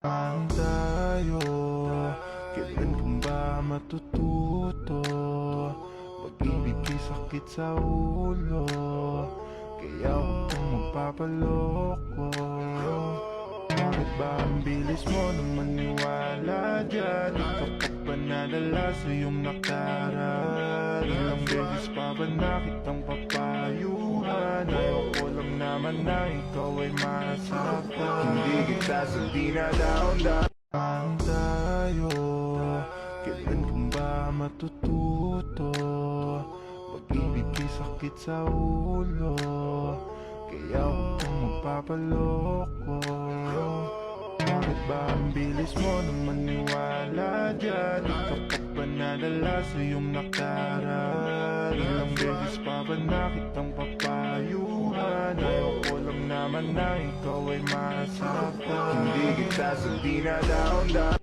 Ang tayo, kailan kang ba matututo? Pag-ibig ay sakit sa ulo, kaya huwag kang magpapaloko. Bakit ba ang bilis mo nang maniwala dyan? Di ka pa ba nadala sa iyong nakaraan? Ilang beses pa ba na kitang papayuhan? Ayoko lang naman na ikaw ay masaktan. Hindi kita sa dinadaon-daon. Ang tayo, kailan kang ba matututo? Pag-ibig ay sakit sa ulo, kaya huwag kang magpapaloko. Bakit ba ang bilis mo nang maniwala dyan? Di ka pa ba nadala sa iyong nakaraan? Ilang beses pa ba na kitang papayuhan? Ayoko lang naman na ikaw ay masaktan. Hindi kita sa dinadaon-daon.